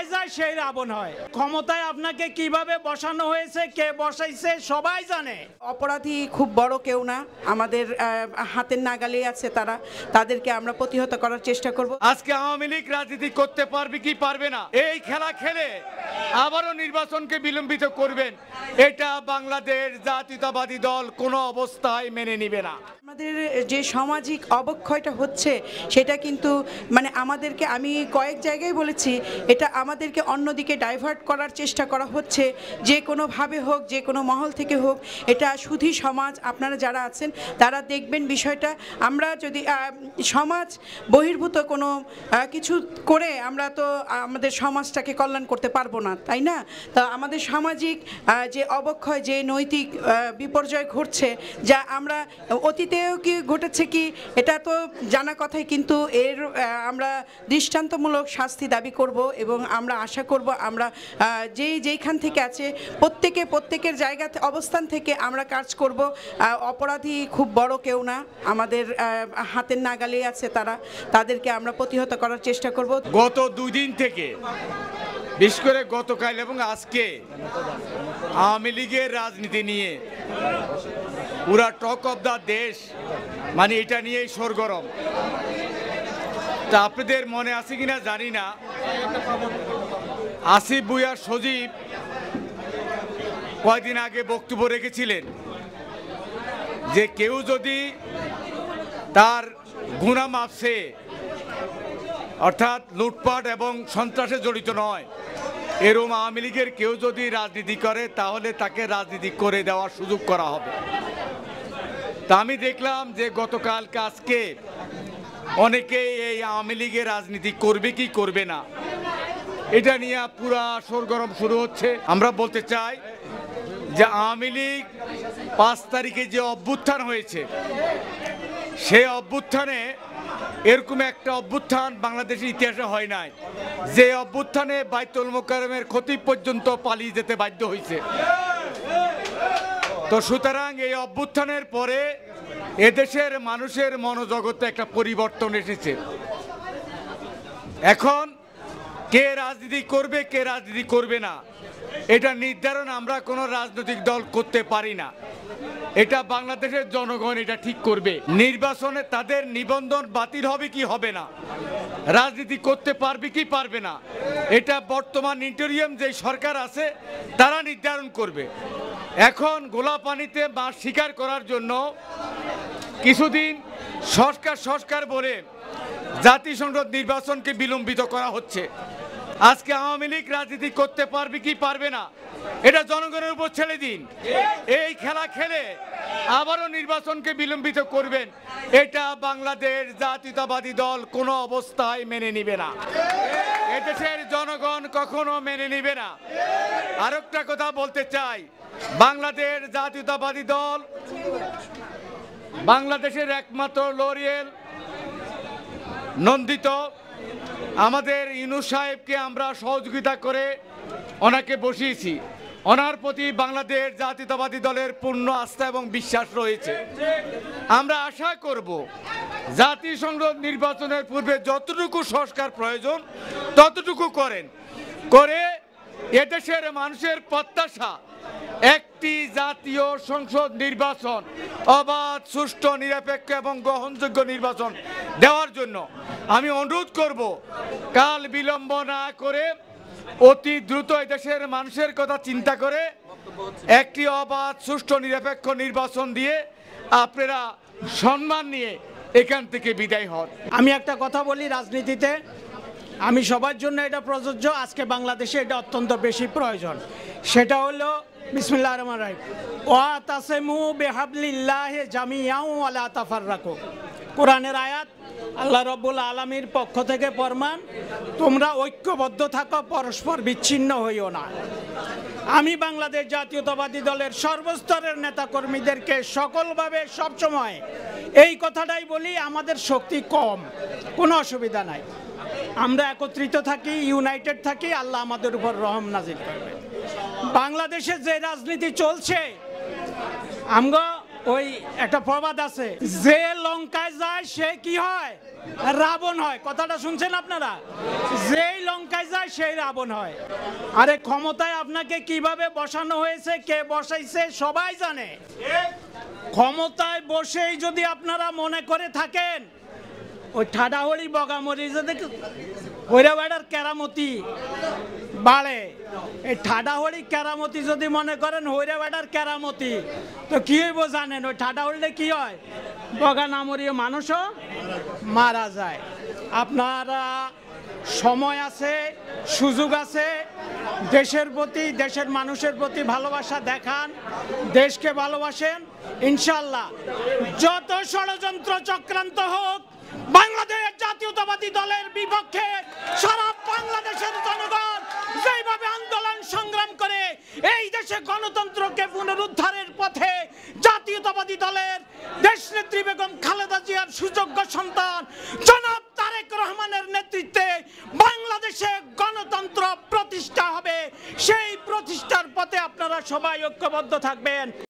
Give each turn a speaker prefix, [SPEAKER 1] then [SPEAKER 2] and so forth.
[SPEAKER 1] ক্ষমতায় যায় সেই রাবণ হয়। ক্ষমতায় আপনাকে কিভাবে বসানো হয়েছে, কে বসাইছে সবাই জানে।
[SPEAKER 2] অপরাধী খুব বড় কেউ না, আমাদের হাতের নাগালে আছে তারা, তাদেরকে আমরা প্রতিহত করার চেষ্টা করব।
[SPEAKER 3] আজকে আওয়ামী লীগ রাজনীতি করতে পারবে কি পারবে না, এই খেলা খেলে আবারও নির্বাচনকে বিলম্বিত করবেন, এটা বাংলাদেশ জাতীয়তাবাদী দল কোনো অবস্থায় মেনে নিবে না।
[SPEAKER 2] আমাদের যে সামাজিক অবক্ষয়টা হচ্ছে সেটা কিন্তু মানে আমাদেরকে, আমি কয়েক জায়গায় বলেছি, এটা আমাদেরকে অন্যদিকে ডাইভার্ট করার চেষ্টা করা হচ্ছে, যে কোনোভাবে হোক, যে কোনো মহল থেকে হোক। এটা সুধী সমাজ, আপনারা যারা আছেন তারা দেখবেন বিষয়টা। আমরা যদি সমাজ বহির্ভূত কোনো কিছু করে আমরা তো আমাদের সমাজটাকে কল্যাণ করতে পারবো না, তাই না? তা আমাদের সামাজিক যে অবক্ষয়, যে নৈতিক বিপর্যয় ঘটছে, যা আমরা অতীতেও কি ঘটেছে কি এটা তো জানা কথাই, কিন্তু এর আমরা দৃষ্টান্তমূলক শাস্তি দাবি করব এবং আমরা আশা করব আমরা যেইখান থেকে আছে প্রত্যেকের জায়গা অবস্থান থেকে আমরা কাজ করব। অপরাধী খুব বড় কেউ না, আমাদের হাতের নাগালে আছে তারা, তাদেরকে আমরা প্রতিহত করার চেষ্টা করব।
[SPEAKER 3] গত 2 দিন থেকে, বিশেষ করে গতকাল এবং আজকে, আওয়ামী লীগের রাজনীতি নিয়ে পুরা টক অফ দ্য দেশ মানে এটা নিয়েই সরগরম। তা আপনাদের মনে আছে কিনা জানি না, আসিফ ভুঁইয়া সজীব কয়েকদিন আগে বক্তব্য রেখেছিলেন যে কেউ যদি তার গুনাহ মাপছে, অর্থাৎ লুটপাট এবং সন্ত্রাসে জড়িত নয়, এরকম আওয়ামী লীগের কেউ যদি রাজনীতি করে তাহলে তাকে রাজনীতি করে দেওয়ার সুযোগ করা হবে। তা আমি দেখলাম যে গতকালকে আজকে অনেকেই এই আওয়ামী লীগের রাজনীতি করবে কি করবে না এটা নিয়ে পুরা সরগরম শুরু হচ্ছে। আমরা বলতে চাই যে আওয়ামী লীগ 5 তারিখে যে অভ্যুত্থান হয়েছে, সেই অভ্যুত্থানে এরকম একটা অভ্যুত্থান বাংলাদেশের ইতিহাসে হয় নাই, যে অভ্যুত্থানে বাইতুল মোকাররমের খতিব পর্যন্ত পালিয়ে যেতে বাধ্য হয়েছে। তো সুতরাং এই অভ্যুত্থানের পরে এদেশের মানুষের মনোজগতে একটা পরিবর্তন এসেছে। এখন কে রাজনীতি করবে, কে রাজনীতি করবে না, এটা নির্ধারণ আমরা কোনো রাজনৈতিক দল করতে পারি না। এটা বাংলাদেশের জনগণ এটা ঠিক করবে। নির্বাচনে তাদের নিবন্ধন বাতিল হবে কি হবে না, রাজনীতি করতে পারবে কি পারবে না, এটা বর্তমান ইন্টারিয়াম যে সরকার আছে তারা নির্ধারণ করবে। এখন গোলাপানিতে মাছ শিকার করার জন্য কিছুদিন সংস্কার বলে জাতীয় সংসদ নির্বাচনকে বিলম্বিত করা হচ্ছে। আজকে আওয়ামী লীগ রাজনীতি করতে পারবে কি পারবে না, এটা জনগণের উপর ছেড়ে দিন। এই খেলা খেলে আবারও নির্বাচনকে বিলম্বিত করবেন, এটা বাংলাদেশ জাতীয়তাবাদী দল কোনো অবস্থায় মেনে নিবে না, এদেশের জনগণ কখনো মেনে নিবে না। আরেকটা কথা বলতে চাই, বাংলাদেশ জাতীয়তাবাদী দল বাংলাদেশের একমাত্র লরিয়েল নন্দিত। আমাদের ইউনূস সাহেবকে আমরা সহযোগিতা করে ওনাকে বসিয়েছি, ওনার প্রতি বাংলাদেশ জাতীয়তাবাদী দলের পূর্ণ আস্থা এবং বিশ্বাস রয়েছে। আমরা আশা করব জাতীয় সংসদ নির্বাচনের পূর্বে যতটুকু সংস্কার প্রয়োজন ততটুকু করে এদেশের মানুষের প্রত্যাশা একটি জাতীয় সংসদ নির্বাচন, অবাধ, সুষ্ঠু, নিরপেক্ষ এবং গ্রহণযোগ্য নির্বাচন দেওয়ার জন্য আমি অনুরোধ করব, কাল বিলম্ব না করে অতি দ্রুত এদেশের মানুষের কথা চিন্তা করে একটি অবাধ, সুষ্ঠু, নিরপেক্ষ নির্বাচন দিয়ে আপনারা সম্মান নিয়ে এখান থেকে বিদায় হন।
[SPEAKER 1] আমি একটা কথা বলি, রাজনীতিতে আমি সবার জন্য এটা প্রযোজ্য, আজকে বাংলাদেশে এটা অত্যন্ত বেশি প্রয়োজন। সেটা হলো বিসমিল্লাহির রহমানির রহিম, ওয়াতাসিমু বিহাবলিল্লাহি জামিআন ওয়া লা তাফাররাকু। কোরআনের আয়াত, আল্লাহ রাব্বুল আলামিনের পক্ষ থেকে ফরমান, তোমরা ঐক্যবদ্ধ থাকো, পরস্পর বিচ্ছিন্ন হইও না। আমি বাংলাদেশ জাতীয়তাবাদী দলের সর্বস্তরের নেতাকর্মীদেরকে সকলভাবে সবসময় এই কথাটাই বলি, আমাদের শক্তি কম, কোনো অসুবিধা নাই, আমরা একত্রিত থাকি, ইউনাইটেড থাকি, আল্লাহ আমাদের উপর রহম নাজিল করবে। বাংলাদেশে যে রাজনীতি চলছে, আমরা ওই একটা প্রবাদ আছে, যে লঙ্কায় যায় সে কি হয়, রাবণ হয়। কথাটা শুনছেন আপনারা? যেই লঙ্কায় যায় সেই রাবণ হয়। আরে ক্ষমতায় আপনাকে কিভাবে বসানো হয়েছে, কে বসাইছে সবাই জানে। ক্ষমতায় বসেই যদি আপনারা মনে করে থাকেন ওই ঠাডাহড়ি বগামরি যদি ওইরা বেড়ার কেরামতি বাড়ে, এই ঠাডাহড়ি কেরামতি যদি মনে করেন হইরা বেড়ার কেরামতি, তো কি হইব জানেন? ওই ঠাডাহড়িতে কি হয়, বগা নামরীয় মানুষও মারা যায়। আপনারা সময় আছে, সুযোগ আছে, দেশের প্রতি, দেশের মানুষের প্রতি ভালোবাসা দেখান, দেশকে ভালোবাসেন। ইনশাল্লাহ যত ষড়যন্ত্র চক্রান্ত হোক, বাংলাদেশ জাতীয়তাবাদী দলের বিপক্ষে সারা বাংলাদেশের জনগণ যেভাবে আন্দোলন সংগ্রাম করে এই দেশে গণতন্ত্রকে পুনরুদ্ধারের পথে জাতীয়তাবাদী দলের দেশনেত্রী বেগম খালেদা জিয়ার সুযোগ্য সন্তান জনাব তারেক রহমানের নেতৃত্বে বাংলাদেশে গণতন্ত্র প্রতিষ্ঠা হবে। সেই প্রতিষ্ঠার পথে আপনারা সবাই ঐক্যবদ্ধ থাকবেন।